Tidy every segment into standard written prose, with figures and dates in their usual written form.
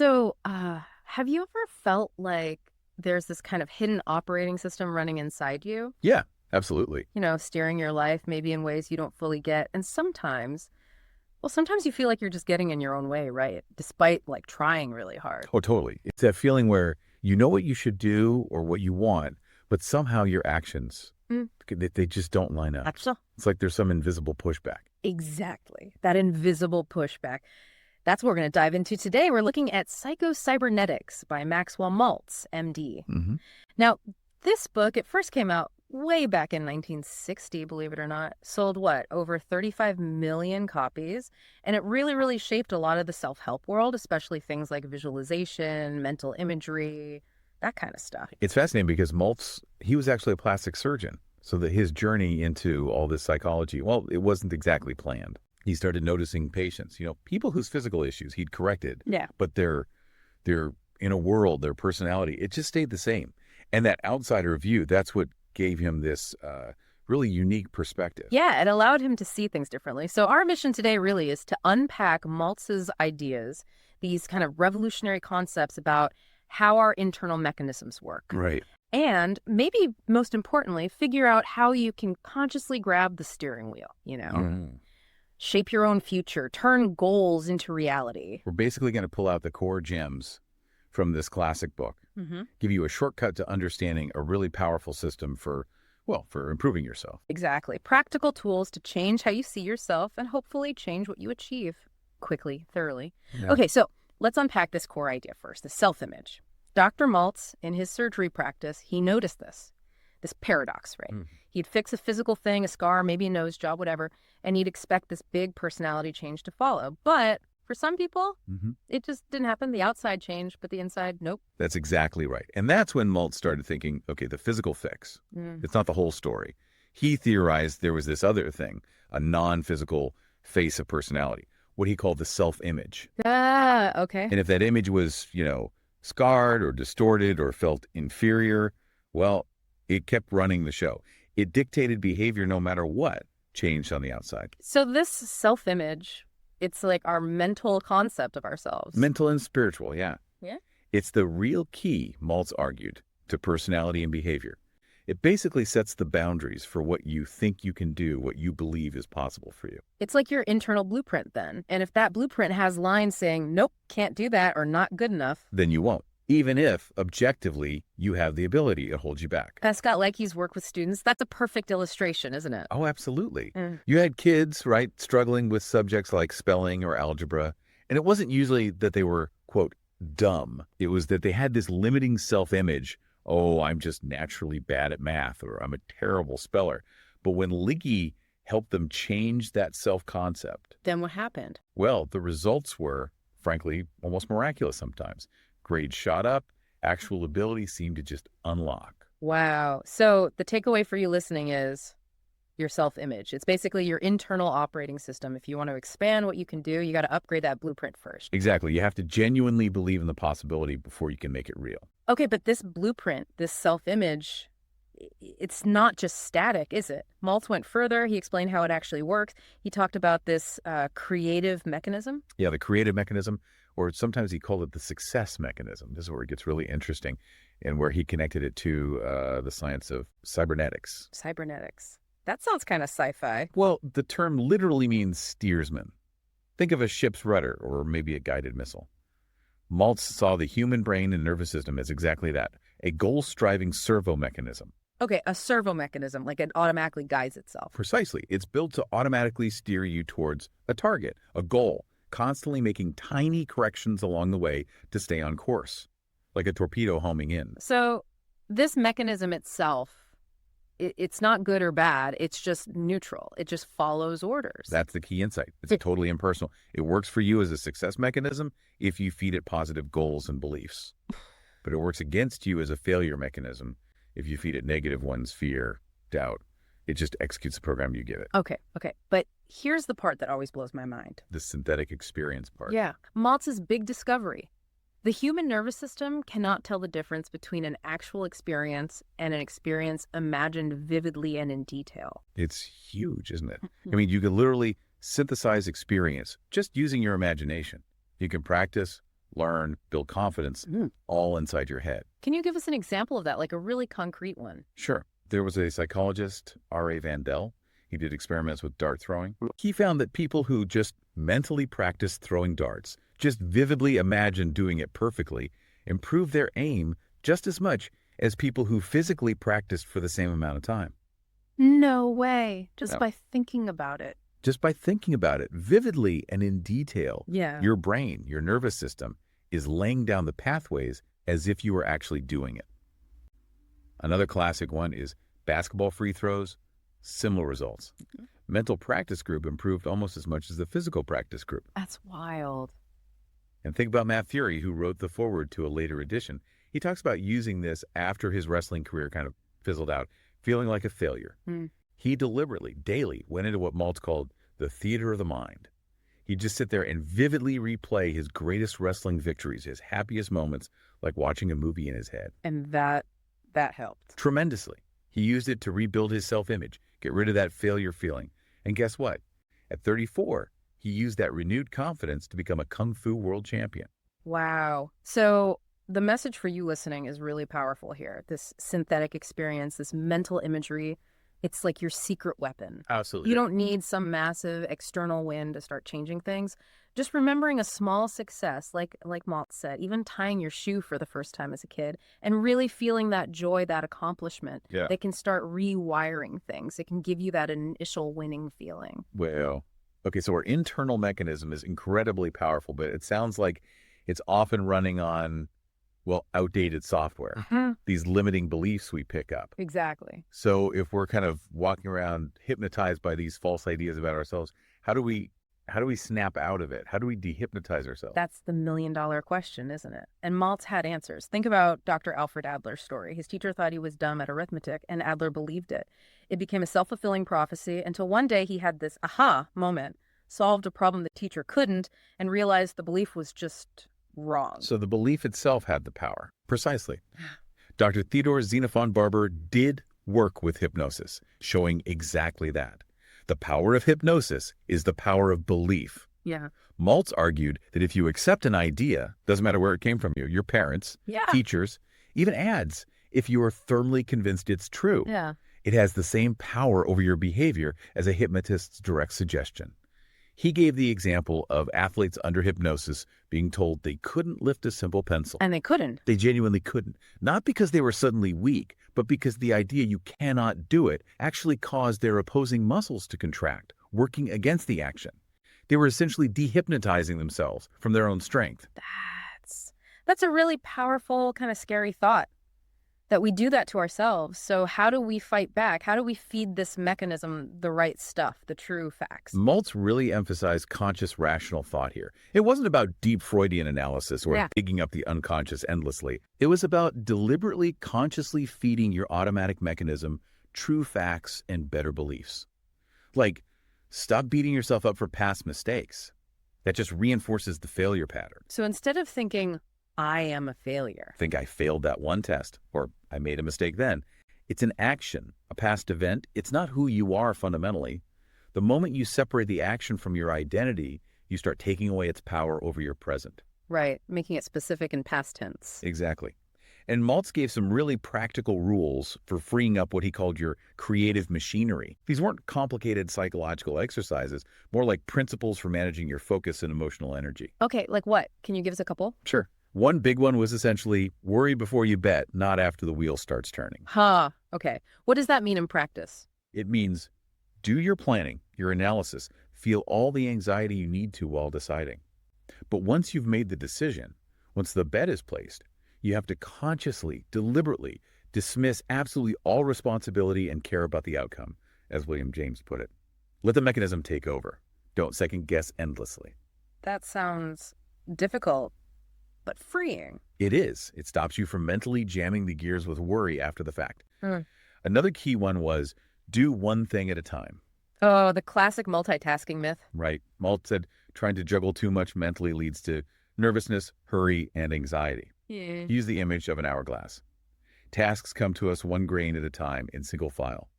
So, have you ever felt like there's this kind of hidden operating system running inside you, Yeah, absolutely. steering your life maybe in ways you don't fully get? And sometimes you feel like you're just getting in your own way, right? Despite like trying really hard. Oh, totally. It's that feeling where you know what you should do or what you want, but somehow your actions, Mm. they just don't line up. That's It's like there's some invisible pushback. exactly that invisible pushback. That's what we're going to dive into today. We're looking at Psycho-Cybernetics by Maxwell Maltz, MD. Hmm. Now, this book, it first came out way back in 1960, believe it or not. Sold what? Over 35 million copies. And it really, really shaped a lot of the self-help world, especially things like visualization, mental imagery, that kind of stuff. It's fascinating because Maltz, he was actually a plastic surgeon. So that his journey into all this psychology, well, it wasn't exactly planned. He started noticing patients, people whose physical issues he'd corrected, Yeah. but their inner world, their personality, it just stayed the same. And that outsider view, that's what gave him this really unique perspective. Yeah, it allowed him to see things differently. So our mission today really is to unpack Maltz's ideas, these kind of revolutionary concepts about how our internal mechanisms work. Right. And maybe most importantly, figure out how you can consciously grab the steering wheel, shape your own future, turn goals into reality. We're basically going to pull out the core gems from this classic book, give you a shortcut to understanding a really powerful system for improving yourself. Exactly. Practical tools to change how you see yourself and hopefully change what you achieve quickly, thoroughly. Yeah. Okay, so let's unpack this core idea first, the self-image. Dr. Maltz, in his surgery practice, he noticed this paradox, right? He'd fix a physical thing, a scar, maybe a nose job, whatever, and he'd expect this big personality change to follow. But for some people, it just didn't happen. The outside changed, but the inside, nope. That's exactly right. And that's when Maltz started thinking, okay, the physical fix, it's not the whole story. He theorized there was this other thing, a non-physical face of personality, what he called the self-image. Ah, okay. And if that image was, scarred or distorted or felt inferior, well, it kept running the show. It dictated behavior no matter what changed on the outside. So this self-image, it's like our mental concept of ourselves. Mental and spiritual, yeah. Yeah? It's the real key, Maltz argued, to personality and behavior. It basically sets the boundaries for what you think you can do, what you believe is possible for you. It's like your internal blueprint then. And if that blueprint has lines saying, nope, can't do that or not good enough, then you won't. Even if, objectively, you have the ability to hold you back. Scott Lekke's work with students, that's a perfect illustration, isn't it? Oh, absolutely. You had kids, right, struggling with subjects like spelling or algebra, and it wasn't usually that they were, quote, dumb. It was that they had this limiting self-image. Oh, I'm just naturally bad at math, or I'm a terrible speller. But when Leakey helped them change that self-concept, Then what happened? well, the results were, frankly, almost miraculous sometimes. Grades shot up, actual ability seemed to just unlock. Wow. So the takeaway for you listening is your self-image. It's basically your internal operating system. If you want to expand what you can do, you got to upgrade that blueprint first. Exactly. You have to genuinely believe in the possibility before you can make it real. Okay, but this blueprint, this self-image, it's not just static, is it? Maltz went further. He explained how it actually works. He talked about this creative mechanism. Yeah, the creative mechanism, or sometimes he called it the success mechanism. This is where it gets really interesting, and where he connected it to the science of cybernetics. Cybernetics. That sounds kind of sci-fi. Well, the term literally means steersman. Think of a ship's rudder or maybe a guided missile. Maltz saw the human brain and nervous system as exactly that, a goal-striving servo mechanism. Okay, a servo mechanism, like it automatically guides itself. Precisely. It's built to automatically steer you towards a target, a goal, constantly making tiny corrections along the way to stay on course, like a torpedo homing in. So this mechanism itself, it's not good or bad. It's just neutral. It just follows orders. That's the key insight. It's totally impersonal. It works for you as a success mechanism if you feed it positive goals and beliefs. But it works against you as a failure mechanism if you feed it negative ones, fear, doubt. It just executes the program you give it. Okay. But here's the part that always blows my mind. The synthetic experience part. Yeah. Maltz's big discovery. The human nervous system cannot tell the difference between an actual experience and an experience imagined vividly and in detail. It's huge, isn't it? I mean, you can literally synthesize experience just using your imagination. You can practice, learn, build confidence, all inside your head. Can you give us an example of that, like a really concrete one? Sure. There was a psychologist, R.A. Vandel. He did experiments with dart throwing. He found that people who just mentally practiced throwing darts, just vividly imagined doing it perfectly, improved their aim just as much as people who physically practiced for the same amount of time. No way. Just by thinking about it. Just by thinking about it vividly and in detail, your brain, your nervous system, is laying down the pathways as if you were actually doing it. Another classic one is basketball free throws, similar results. Mental practice group improved almost as much as the physical practice group. That's wild. And think about Matt Fury, who wrote the foreword to a later edition. He talks about using this after his wrestling career kind of fizzled out, feeling like a failure. He deliberately, daily, went into what Maltz called the theater of the mind. He'd just sit there and vividly replay his greatest wrestling victories, his happiest moments, like watching a movie in his head. And that helped. Tremendously. He used it to rebuild his self-image, get rid of that failure feeling. And guess what? At 34, he used that renewed confidence to become a Kung Fu world champion. Wow. So the message for you listening is really powerful here. This synthetic experience, this mental imagery, it's like your secret weapon. Absolutely. You don't need some massive external win to start changing things. Just remembering a small success, like Maltz said, even tying your shoe for the first time as a kid, and really feeling that joy, that accomplishment, they can start rewiring things. It can give you that initial winning feeling. Well, okay, so our internal mechanism is incredibly powerful, but it sounds like it's often running on, well, outdated software, these limiting beliefs we pick up. Exactly. So if we're kind of walking around hypnotized by these false ideas about ourselves, how do we snap out of it? How do we dehypnotize ourselves? That's the million-dollar question, isn't it? And Maltz had answers. Think about Dr. Alfred Adler's story. His teacher thought he was dumb at arithmetic, and Adler believed it. It became a self-fulfilling prophecy until one day he had this aha moment, solved a problem the teacher couldn't, and realized the belief was just wrong. So the belief itself had the power. Precisely. Dr. Theodor Xenophon Barber did work with hypnosis, showing exactly that. The power of hypnosis is the power of belief. Yeah. Maltz argued that if you accept an idea, doesn't matter where it came from you, your parents, teachers, even ads, if you are firmly convinced it's true, it has the same power over your behavior as a hypnotist's direct suggestion. He gave the example of athletes under hypnosis being told they couldn't lift a simple pencil. And they couldn't. They genuinely couldn't. Not because they were suddenly weak, but because the idea you cannot do it actually caused their opposing muscles to contract, working against the action. They were essentially dehypnotizing themselves from their own strength. That's a really powerful, kind of scary thought, that we do that to ourselves. So how do we fight back? How do we feed this mechanism the right stuff, the true facts? Maltz really emphasized conscious, rational thought here. It wasn't about deep Freudian analysis or digging up the unconscious endlessly. It was about deliberately, consciously feeding your automatic mechanism true facts and better beliefs. Like, stop beating yourself up for past mistakes. That just reinforces the failure pattern. So instead of thinking, I am a failure. Think I failed that one test, or I made a mistake then. It's an action, a past event. It's not who you are fundamentally. The moment you separate the action from your identity, you start taking away its power over your present. Right, making it specific in past tense. Exactly. And Maltz gave some really practical rules for freeing up what he called your creative machinery. These weren't complicated psychological exercises, more like principles for managing your focus and emotional energy. Okay, like what? Can you give us a couple? Sure. One big one was essentially worry before you bet, not after the wheel starts turning. Okay. What does that mean in practice? It means do your planning, your analysis, feel all the anxiety you need to while deciding. But once you've made the decision, once the bet is placed, you have to consciously, deliberately dismiss absolutely all responsibility and care about the outcome, as William James put it. Let the mechanism take over. Don't second guess endlessly. That sounds difficult, but freeing. It is. It stops you from mentally jamming the gears with worry after the fact. Another key one was do one thing at a time. Oh, the classic multitasking myth. Right. Maltz said trying to juggle too much mentally leads to nervousness, hurry, and anxiety. Use the image of an hourglass. Tasks come to us one grain at a time in single file.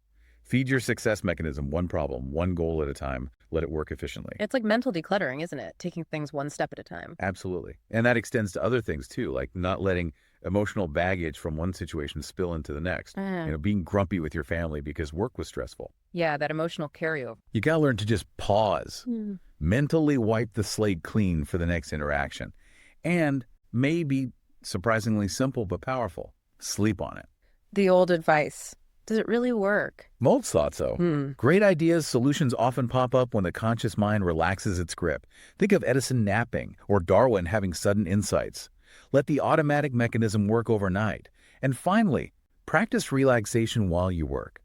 Feed your success mechanism one problem, one goal at a time. Let it work efficiently. It's like mental decluttering, isn't it? Taking things one step at a time. Absolutely. And that extends to other things too, like not letting emotional baggage from one situation spill into the next. Being grumpy with your family because work was stressful. Yeah, that emotional carryover. You got to learn to just pause, mentally wipe the slate clean for the next interaction. And maybe surprisingly simple but powerful, sleep on it. The old advice. Does it really work? Maltz thought so. Great ideas, solutions often pop up when the conscious mind relaxes its grip. Think of Edison napping or Darwin having sudden insights. Let the automatic mechanism work overnight. And finally, practice relaxation while you work.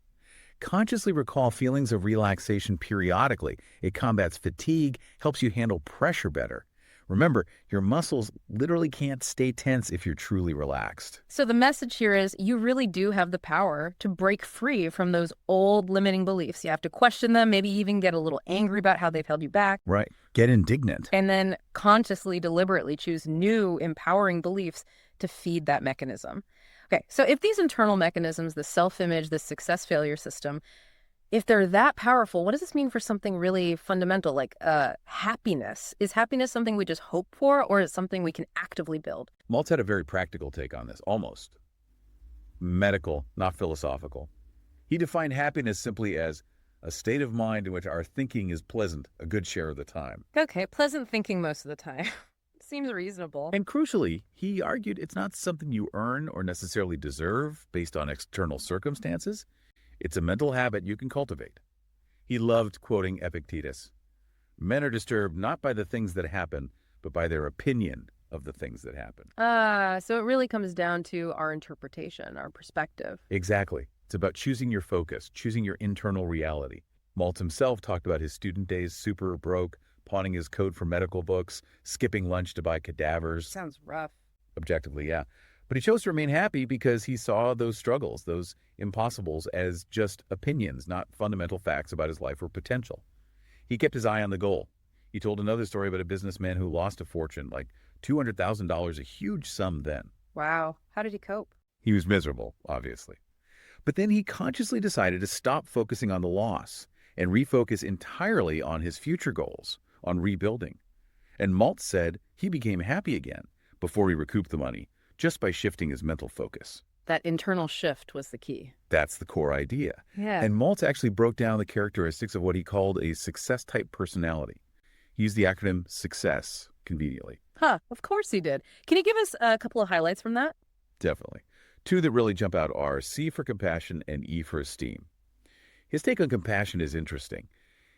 Consciously recall feelings of relaxation periodically. It combats fatigue, helps you handle pressure better. Remember, your muscles literally can't stay tense if you're truly relaxed. So the message here is you really do have the power to break free from those old limiting beliefs. You have to question them, maybe even get a little angry about how they've held you back. Right. Get indignant. And then consciously, deliberately choose new, empowering beliefs to feed that mechanism. Okay, so if these internal mechanisms, the self-image, the success-failure system, if they're that powerful, what does this mean for something really fundamental like happiness? Is happiness something we just hope for, or is it something we can actively build? Maltz had a very practical take on this, almost medical, not philosophical. He defined happiness simply as a state of mind in which our thinking is pleasant a good share of the time. Okay, pleasant thinking most of the time. Seems reasonable. And crucially, he argued it's not something you earn or necessarily deserve based on external circumstances. It's a mental habit you can cultivate. He loved quoting Epictetus. Men are disturbed not by the things that happen, but by their opinion of the things that happen. So it really comes down to our interpretation, our perspective. Exactly. It's about choosing your focus, choosing your internal reality. Maltz himself talked about his student days super broke, pawning his coat for medical books, skipping lunch to buy cadavers. Sounds rough. Objectively, yeah. But he chose to remain happy because he saw those struggles, those impossibles, as just opinions, not fundamental facts about his life or potential. He kept his eye on the goal. He told another story about a businessman who lost a fortune, like $200,000, a huge sum then. Wow. How did he cope? He was miserable, obviously. But then he consciously decided to stop focusing on the loss and refocus entirely on his future goals, on rebuilding. And Maltz said he became happy again before he recouped the money, just by shifting his mental focus. That internal shift was the key. That's the core idea. Yeah. And Maltz actually broke down the characteristics of what he called a success-type personality. He used the acronym SUCCESS conveniently. Of course he did. Can you give us a couple of highlights from that? Definitely. Two that really jump out are C for compassion and E for esteem. His take on compassion is interesting.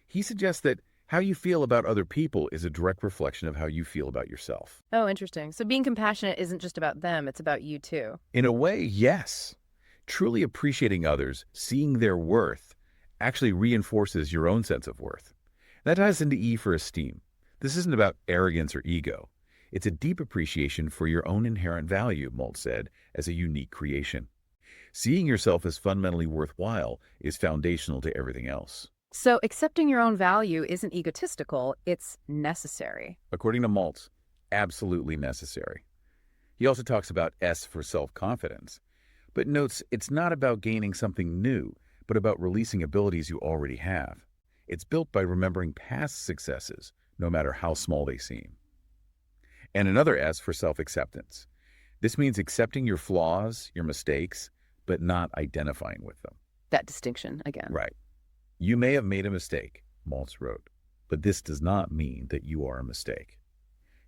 He suggests that how you feel about other people is a direct reflection of how you feel about yourself. Oh, interesting. So being compassionate isn't just about them, it's about you too. In a way, yes. Truly appreciating others, seeing their worth, actually reinforces your own sense of worth. That ties into E for esteem. This isn't about arrogance or ego. It's a deep appreciation for your own inherent value, Maltz said, as a unique creation. Seeing yourself as fundamentally worthwhile is foundational to everything else. So accepting your own value isn't egotistical, it's necessary. According to Maltz, absolutely necessary. He also talks about S for self-confidence, but notes it's not about gaining something new, but about releasing abilities you already have. It's built by remembering past successes, no matter how small they seem. And another S for self-acceptance. This means accepting your flaws, your mistakes, but not identifying with them. That distinction again. Right. You may have made a mistake, Maltz wrote, but this does not mean that you are a mistake.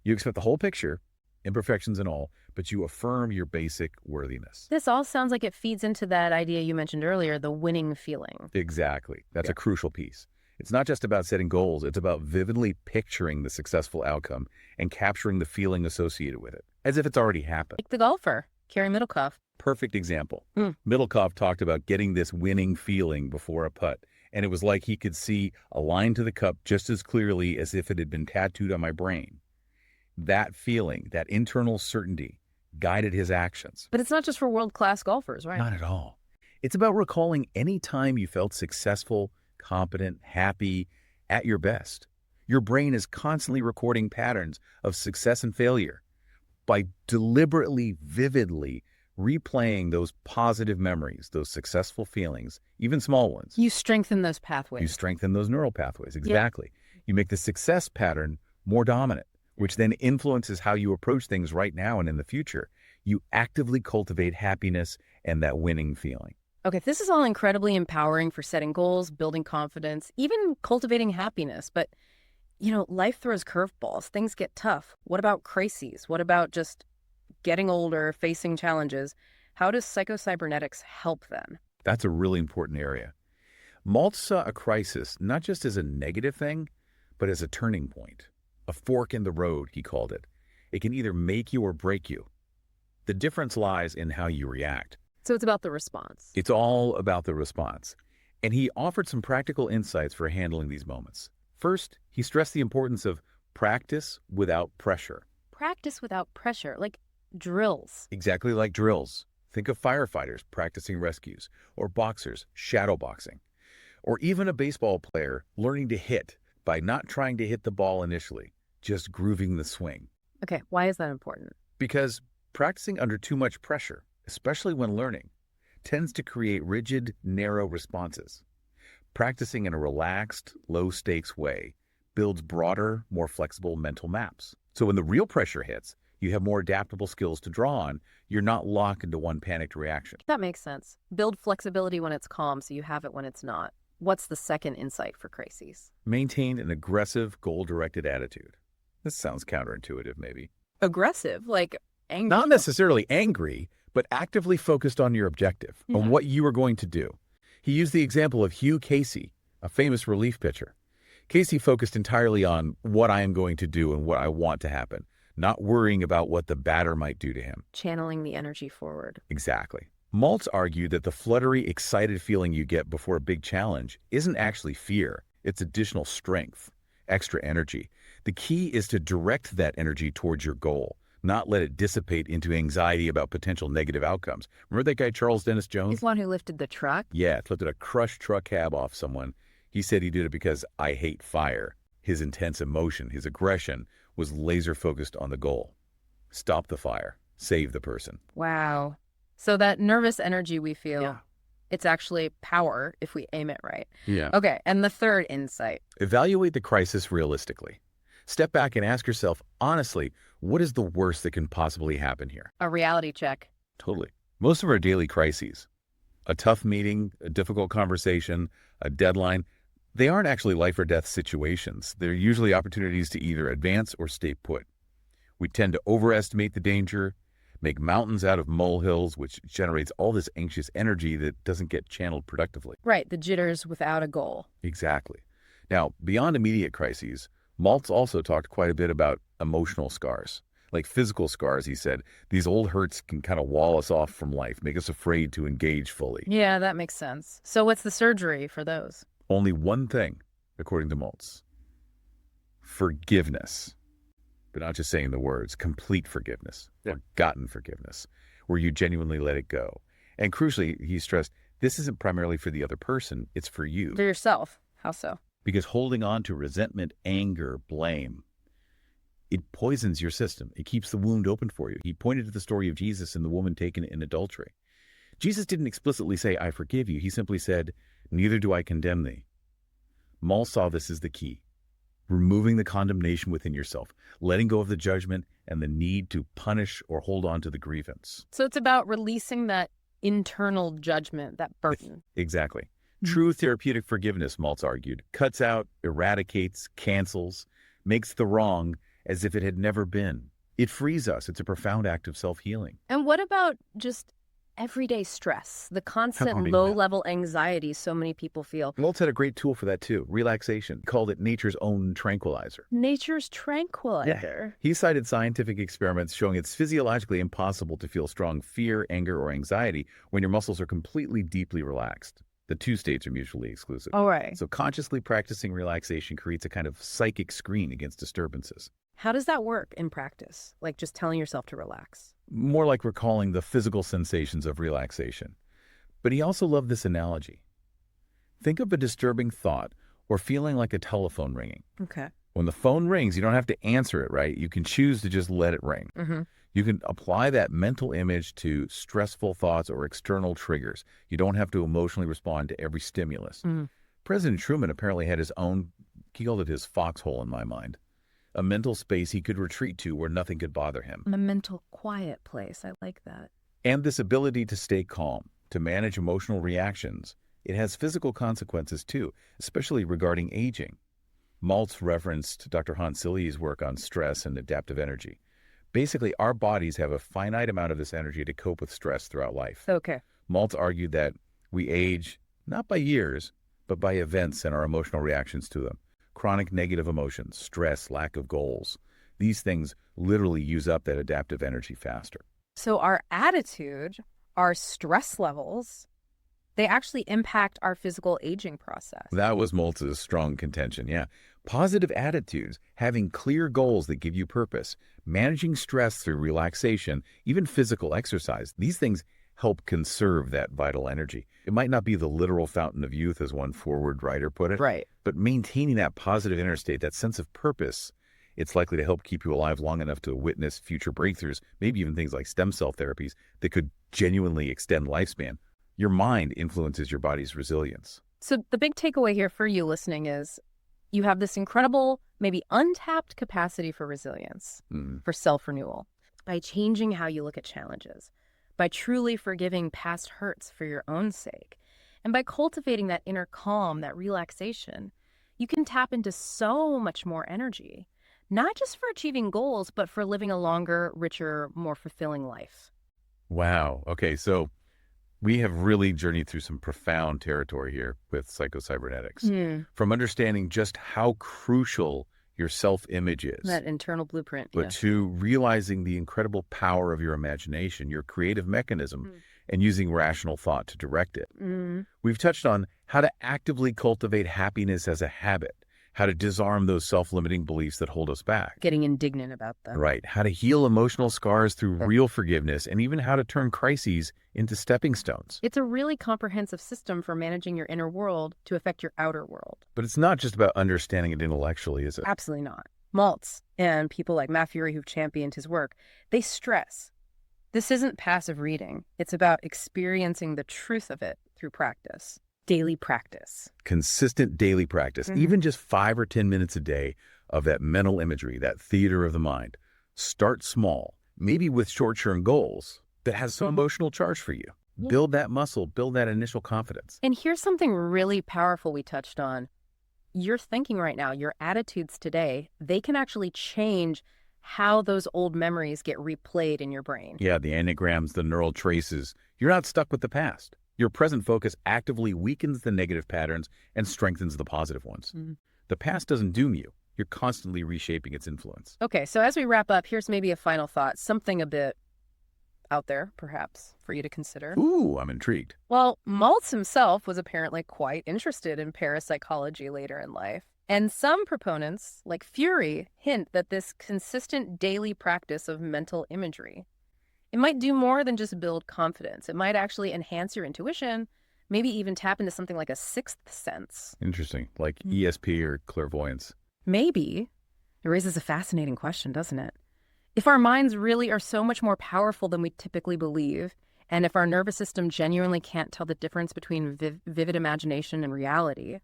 You accept the whole picture, imperfections and all, but you affirm your basic worthiness. This all sounds like it feeds into that idea you mentioned earlier, the winning feeling. Exactly. That's a crucial piece. It's not just about setting goals. It's about vividly picturing the successful outcome and capturing the feeling associated with it, as if it's already happened. Like the golfer, Carey Middlecoff. Perfect example. Middlecoff talked about getting this winning feeling before a putt, and it was like he could see a line to the cup just as clearly as if it had been tattooed on my brain. That feeling, that internal certainty, guided his actions. But it's not just for world-class golfers, right? Not at all. It's about recalling any time you felt successful, competent, happy, at your best. Your brain is constantly recording patterns of success and failure. By deliberately, vividly replaying those positive memories, those successful feelings, even small ones. You strengthen those pathways. You strengthen those neural pathways. Exactly. Yeah. You make the success pattern more dominant, which then influences how you approach things right now and in the future. You actively cultivate happiness and that winning feeling. Okay, this is all incredibly empowering for setting goals, building confidence, even cultivating happiness. But, life throws curveballs. Things get tough. What about crises? What about just getting older, facing challenges? How does Psycho-Cybernetics help then? That's a really important area. Maltz saw a crisis not just as a negative thing, but as a turning point. A fork in the road, he called it. It can either make you or break you. The difference lies in how you react. So it's about the response. It's all about the response. And he offered some practical insights for handling these moments. First, he stressed the importance of practice without pressure. Practice without pressure, like drills. Exactly like drills. Think of firefighters practicing rescues, or boxers shadow boxing, or even a baseball player learning to hit by not trying to hit the ball initially, just grooving the swing. Okay, why is that important? Because practicing under too much pressure, especially when learning, tends to create rigid, narrow responses. Practicing in a relaxed, low-stakes way builds broader, more flexible mental maps. So when the real pressure hits, you have more adaptable skills to draw on. You're not locked into one panicked reaction. That makes sense. Build flexibility when it's calm so you have it when it's not. What's the second insight for crises? Maintain an aggressive, goal-directed attitude. This sounds counterintuitive, maybe. Aggressive? Like angry? Not necessarily angry, but actively focused on your objective, on what you are going to do. He used the example of Hugh Casey, a famous relief pitcher. Casey focused entirely on what I am going to do and what I want to happen, not worrying about what the batter might do to him. Channeling the energy forward. Exactly. Maltz argued that the fluttery, excited feeling you get before a big challenge isn't actually fear. It's additional strength, extra energy. The key is to direct that energy towards your goal, not let it dissipate into anxiety about potential negative outcomes. Remember that guy, Charles Dennis Jones? He's the one who lifted the truck? Yeah, lifted a crushed truck cab off someone. He said he did it because I hate fire. His intense emotion, his aggression, was laser focused on the goal. Stop the fire. Save the person. Wow. So that nervous energy we feel, it's actually power if we aim it right. Yeah. Okay, and the third insight. Evaluate the crisis realistically. Step back and ask yourself, honestly, what is the worst that can possibly happen here? A reality check. Totally. Most of our daily crises, a tough meeting, a difficult conversation, a deadline, they aren't actually life or death situations. They're usually opportunities to either advance or stay put. We tend to overestimate the danger, make mountains out of molehills, which generates all this anxious energy that doesn't get channeled productively. Right, the jitters without a goal. Exactly. Now, beyond immediate crises, Maltz also talked quite a bit about emotional scars. Like physical scars, he said, these old hurts can kind of wall us off from life, make us afraid to engage fully. Yeah, that makes sense. So what's the surgery for those? Only one thing, according to Maltz. Forgiveness. But not just saying the words, complete forgiveness, forgotten forgiveness, where you genuinely let it go. And crucially, he stressed, this isn't primarily for the other person, it's for you. For yourself. How so? Because holding on to resentment, anger, blame, it poisons your system. It keeps the wound open for you. He pointed to the story of Jesus and the woman taken in adultery. Jesus didn't explicitly say, I forgive you. He simply said, neither do I condemn thee. Maltz saw this as the key. Removing the condemnation within yourself, letting go of the judgment and the need to punish or hold on to the grievance. So it's about releasing that internal judgment, that burden. Exactly. True therapeutic forgiveness, Maltz argued, cuts out, eradicates, cancels, makes the wrong as if it had never been. It frees us. It's a profound act of self-healing. And what about just everyday stress, the constant low-level anxiety so many people feel? Maltz had a great tool for that too, relaxation. He called it nature's own tranquilizer. Nature's tranquilizer? Yeah. He cited scientific experiments showing it's physiologically impossible to feel strong fear, anger, or anxiety when your muscles are completely deeply relaxed. The two states are mutually exclusive. All right. So consciously practicing relaxation creates a kind of psychic screen against disturbances. How does that work in practice? Like just telling yourself to relax? More like recalling the physical sensations of relaxation. But he also loved this analogy. Think of a disturbing thought or feeling like a telephone ringing. Okay. When the phone rings, you don't have to answer it, right? You can choose to just let it ring. Mm-hmm. You can apply that mental image to stressful thoughts or external triggers. You don't have to emotionally respond to every stimulus. President Truman apparently had his own, he called it his foxhole in my mind, a mental space he could retreat to where nothing could bother him. A mental quiet place. I like that. And this ability to stay calm, to manage emotional reactions, it has physical consequences too, especially regarding aging. Maltz referenced Dr. Hans Selye's work on stress and adaptive energy. Basically, our bodies have a finite amount of this energy to cope with stress throughout life. Okay. Maltz argued that we age not by years, but by events and our emotional reactions to them. Chronic negative emotions, stress, lack of goals. These things literally use up that adaptive energy faster. So our attitude, our stress levels, they actually impact our physical aging process. That was Maltz's strong contention, yeah. Positive attitudes, having clear goals that give you purpose, managing stress through relaxation, even physical exercise, these things help conserve that vital energy. It might not be the literal fountain of youth, as one forward writer put it, Right. but maintaining that positive inner state, that sense of purpose, it's likely to help keep you alive long enough to witness future breakthroughs, maybe even things like stem cell therapies that could genuinely extend lifespan. Your mind influences your body's resilience. So the big takeaway here for you listening is you have this incredible, maybe untapped capacity for resilience, for self-renewal, by changing how you look at challenges, by truly forgiving past hurts for your own sake, and by cultivating that inner calm, that relaxation. You can tap into so much more energy, not just for achieving goals, but for living a longer, richer, more fulfilling life. Wow. Okay, so we have really journeyed through some profound territory here with Psycho-Cybernetics. From understanding just how crucial your self-image is. That internal blueprint. But Yes. to realizing the incredible power of your imagination, your creative mechanism, and using rational thought to direct it. We've touched on how to actively cultivate happiness as a habit, how to disarm those self-limiting beliefs that hold us back. Getting indignant about them. Right. How to heal emotional scars through real forgiveness, and even how to turn crises into stepping stones. It's a really comprehensive system for managing your inner world to affect your outer world. But it's not just about understanding it intellectually, is it? Absolutely not. Maltz and people like Matt Fury who've championed his work, they stress this isn't passive reading. It's about experiencing the truth of it through practice. Daily practice. Consistent daily practice, even just 5 or 10 minutes a day of that mental imagery, that theater of the mind. Start small, maybe with short-term goals that has some emotional charge for you. Build that muscle, build that initial confidence. And here's something really powerful we touched on. Your thinking right now, your attitudes today, they can actually change how those old memories get replayed in your brain. Yeah, the anagrams, the neural traces. You're not stuck with the past. Your present focus actively weakens the negative patterns and strengthens the positive ones. The past doesn't doom you. You're constantly reshaping its influence. Okay, so as we wrap up, here's maybe a final thought, something a bit out there, perhaps, for you to consider. Ooh, I'm intrigued. Well, Maltz himself was apparently quite interested in parapsychology later in life. And some proponents, like Fury, hint that this consistent daily practice of mental imagery, it might do more than just build confidence. It might actually enhance your intuition, maybe even tap into something like a sixth sense. Interesting, like ESP or clairvoyance. Maybe. It raises a fascinating question, doesn't it? If our minds really are so much more powerful than we typically believe, and if our nervous system genuinely can't tell the difference between vivid imagination and reality,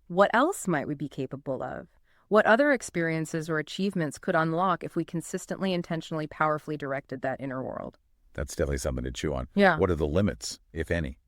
what else might we be capable of? What other experiences or achievements could unlock if we consistently, intentionally, powerfully directed that inner world? That's definitely something to chew on. Yeah. What are the limits, if any?